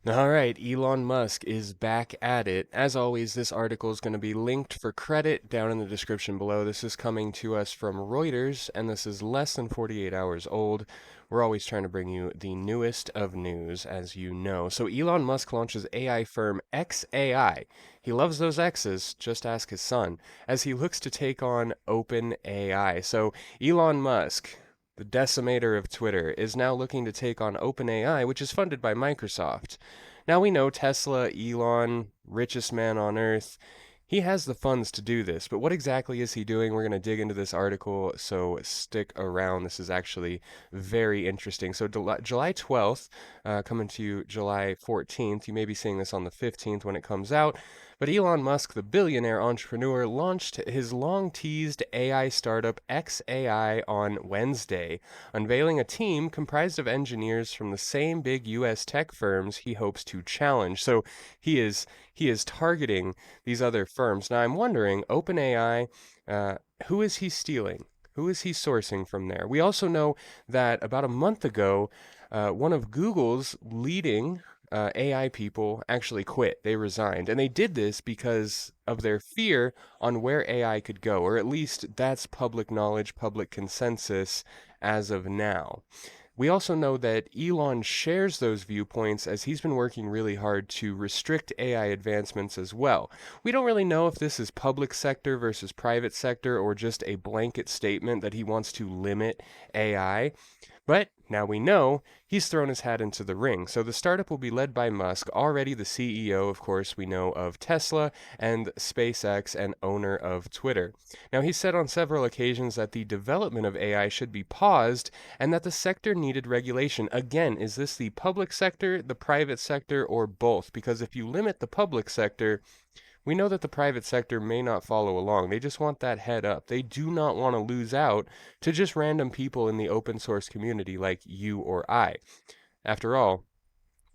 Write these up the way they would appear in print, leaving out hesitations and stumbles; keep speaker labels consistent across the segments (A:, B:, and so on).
A: All right, Elon Musk is back at it. As always, this article is going to be linked for credit down in the description below. This is coming to us from Reuters, and this is less than 48 hours old. We're always trying to bring you the newest of news, as you know. So, Elon Musk launches AI firm XAI. He loves those X's, just ask his son, as he looks to take on OpenAI. So, Elon Musk, the decimator of Twitter, is now looking to take on OpenAI, which is funded by Microsoft. Now we know Tesla, Elon, richest man on earth, he has the funds to do this, but what exactly is he doing? We're going to dig into this article, so stick around. This is actually very interesting. So, July 12th, coming to you July 14th. You may be seeing this on the 15th when it comes out. But Elon Musk, the billionaire entrepreneur, launched his long teased AI startup XAI on Wednesday, unveiling a team comprised of engineers from the same big US tech firms he hopes to challenge. So he is he is targeting these other firms. Now I'm wondering, OpenAI, who is he stealing? Who is he sourcing from there? We also know that about a month ago, one of Google's leading AI people actually quit. They resigned. And they did this because of their fear on where AI could go, or at least that's public knowledge, public consensus as of now. We also know that Elon shares those viewpoints as he's been working really hard to restrict AI advancements as well. We don't really know if this is public sector versus private sector or just a blanket statement that he wants to limit AI. But now we know he's thrown his hat into the ring. So the startup will be led by Musk, already the CEO, of course, we know of Tesla and SpaceX and owner of Twitter. Now, he said on several occasions that the development of AI should be paused and that the sector needed regulation. Again, is this the public sector, the private sector, or both? Because if you limit the public sector, we know that the private sector may not follow along. They just want that head up. They do not want to lose out to just random people in the open source community like you or I. After all,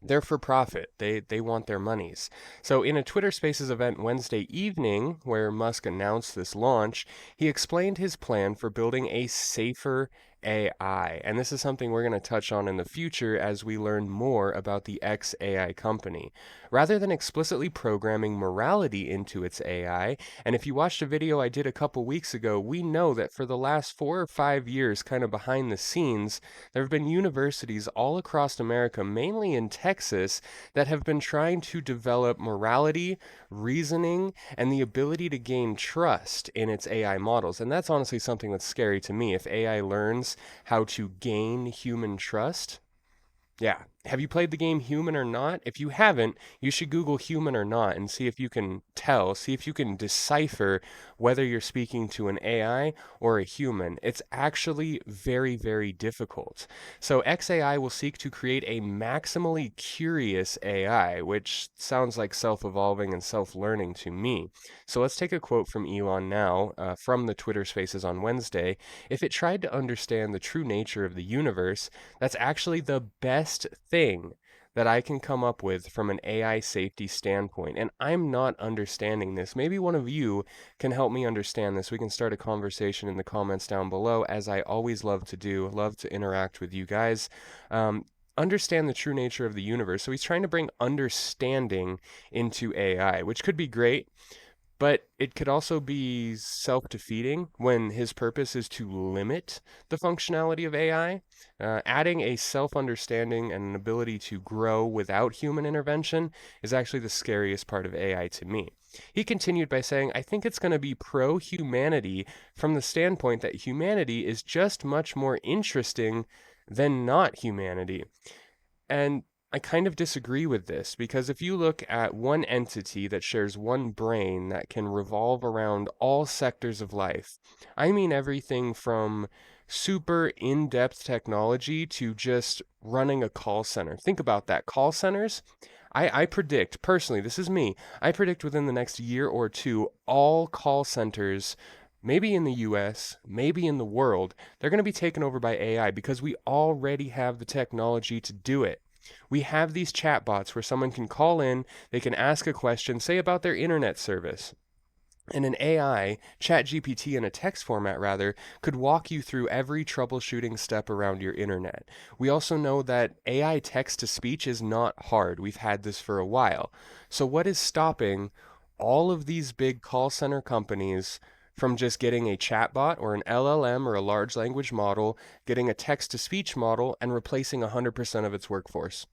A: they're for profit. They want their monies. So in a Twitter Spaces event Wednesday evening, where Musk announced this launch, he explained his plan for building a safer AI. And this is something we're going to touch on in the future as we learn more about the XAI company. Rather than explicitly programming morality into its AI, and if you watched a video I did a couple weeks ago, we know that for the last 4 or 5 years, kind of behind the scenes, there have been universities all across America, mainly in Texas, that have been trying to develop morality, reasoning, and the ability to gain trust in its AI models. And that's honestly something that's scary to me. If AI learns how to gain human trust, yeah. Have you played the game Human or Not? If you haven't, you should Google Human or Not and see if you can tell, see if you can decipher whether you're speaking to an AI or a human. It's actually very, very difficult. So XAI will seek to create a maximally curious AI, which sounds like self-evolving and self-learning to me. So let's take a quote from Elon now, from the Twitter Spaces on Wednesday. If it tried to understand the true nature of the universe, that's actually the best thing that I can come up with from an AI safety standpoint. And I'm not understanding this. Maybe one of you can help me understand this. We can start a conversation in the comments down below, as I always love to do. Love to interact with you guys. Understand the true nature of the universe. So he's trying to bring understanding into AI, which could be great. But it could also be self defeating when his purpose is to limit the functionality of AI. Adding a self understanding and an ability to grow without human intervention is actually the scariest part of AI to me. He continued by saying, I think it's going to be pro humanity from the standpoint that humanity is just much more interesting than not humanity. And I kind of disagree with this because if you look at one entity that shares one brain that can revolve around all sectors of life, I mean everything from super in depth technology to just running a call center. Think about that. Call centers, I predict, personally, this is me, I predict within the next year or two, all call centers, maybe in the US, maybe in the world, they're going to be taken over by AI because we already have the technology to do it. We have these chatbots where someone can call in, they can ask a question, say about their internet service. And an AI, ChatGPT in a text format rather, could walk you through every troubleshooting step around your internet. We also know that AI text to speech is not hard. We've had this for a while. So, what is stopping all of these big call center companies from just getting a chatbot or an LLM or a large language model, getting a text to speech model, and replacing 100% of its workforce?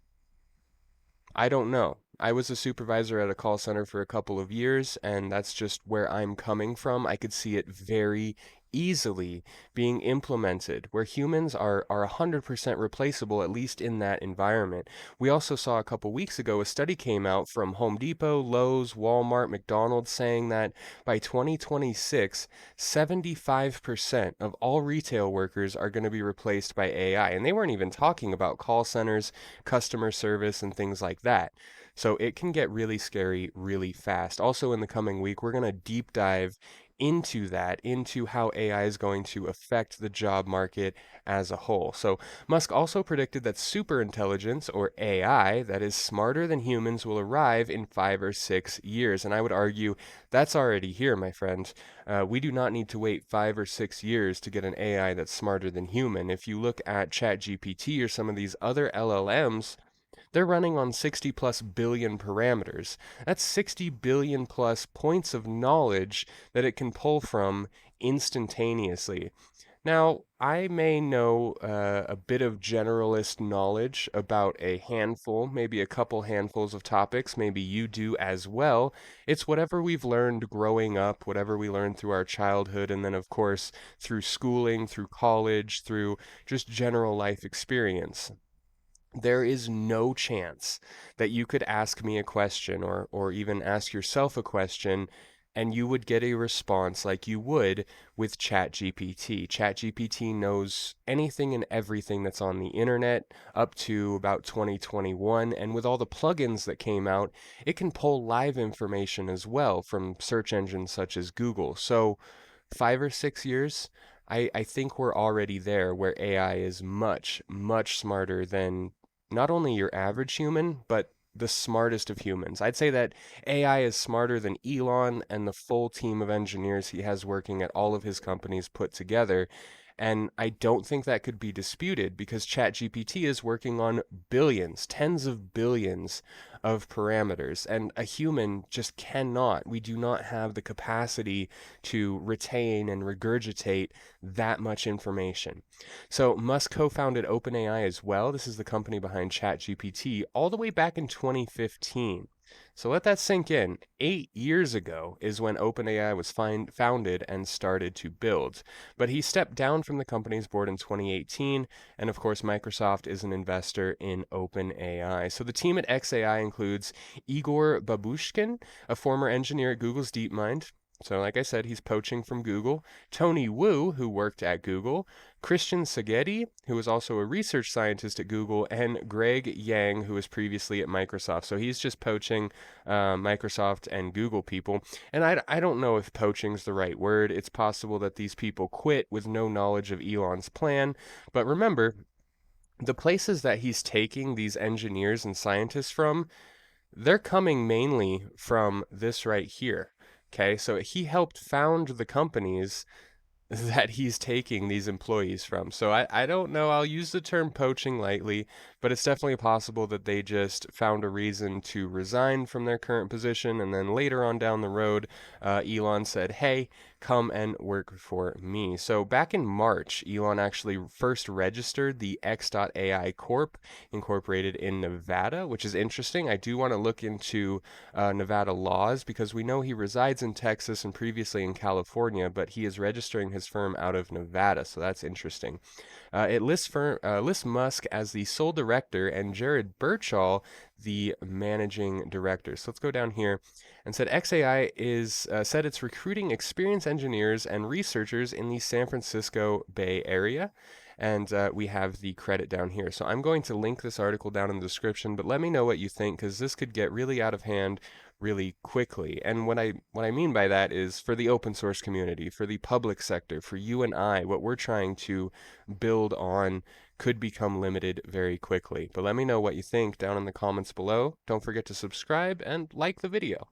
A: I don't know. I was a supervisor at a call center for a couple of years, and that's just where I'm coming from. I could see it very easily being implemented, where humans are 100% replaceable, at least in that environment. We also saw a couple weeks ago a study came out from Home Depot, Lowe's, Walmart, McDonald's saying that by 2026, 75% of all retail workers are going to be replaced by AI. And they weren't even talking about call centers, customer service, and things like that. So it can get really scary really fast. Also, in the coming week, we're going to deep dive into that, into how AI is going to affect the job market as a whole. So, Musk also predicted that superintelligence, or AI, that is smarter than humans, will arrive in 5 or 6 years. And I would argue that's already here, my friend. We do not need to wait 5 or 6 years to get an AI that's smarter than human. If you look at ChatGPT or some of these other LLMs, they're running on 60 plus billion parameters. That's 60 billion plus points of knowledge that it can pull from instantaneously. Now, I may know a bit of generalist knowledge about a handful, maybe a couple handfuls of topics. Maybe you do as well. It's whatever we've learned growing up, whatever we learned through our childhood, and then, of course, through schooling, through college, through just general life experience. There is no chance that you could ask me a question or even ask yourself a question and you would get a response like you would with ChatGPT. ChatGPT knows anything and everything that's on the internet up to about 2021. And with all the plugins that came out, it can pull live information as well from search engines such as Google. So, 5 or 6 years, I think we're already there where AI is much, much smarter than not only your average human, but the smartest of humans. I'd say that AI is smarter than Elon and the full team of engineers he has working at all of his companies put together. And I don't think that could be disputed because ChatGPT is working on billions, tens of billions of parameters. And a human just cannot, we do not have the capacity to retain and regurgitate that much information. So Musk co-founded OpenAI as well. This is the company behind ChatGPT all the way back in 2015. So let that sink in. 8 years ago is when OpenAI was founded and started to build. But he stepped down from the company's board in 2018, and of course, Microsoft is an investor in OpenAI. So the team at XAI includes Igor Babushkin, a former engineer at Google's DeepMind. So, like I said, he's poaching from Google. Tony Wu, who worked at Google. Christian Sagedi, who was also a research scientist at Google. And Greg Yang, who was previously at Microsoft. So he's just poaching Microsoft and Google people. And I don't know if poaching is the right word. It's possible that these people quit with no knowledge of Elon's plan. But remember, the places that he's taking these engineers and scientists from, they're coming mainly from this right here. Okay, so he helped found the companies that he's taking these employees from. So I don't know. I'll use the term poaching lightly, but it's definitely possible that they just found a reason to resign from their current position. And then later on down the road, Elon said, hey, come and work for me. So back in March, Elon actually first registered the X.AI Corp, incorporated in Nevada, which is interesting. I do want to look into Nevada laws because we know he resides in Texas and previously in California, but he is registering his firm out of Nevada, so that's interesting. It lists Musk as the sole director and Jared Birchall the managing director. So let's go down here and said XAI is said it's recruiting experienced engineers and researchers in the San Francisco Bay Area. And we have the credit down here. So I'm going to link this article down in the description, but let me know what you think because this could get really out of hand really quickly. And what I mean by that is for the open source community, for the public sector, for you and I, what we're trying to build on could become limited very quickly. But let me know what you think down in the comments below. Don't forget to subscribe and like the video.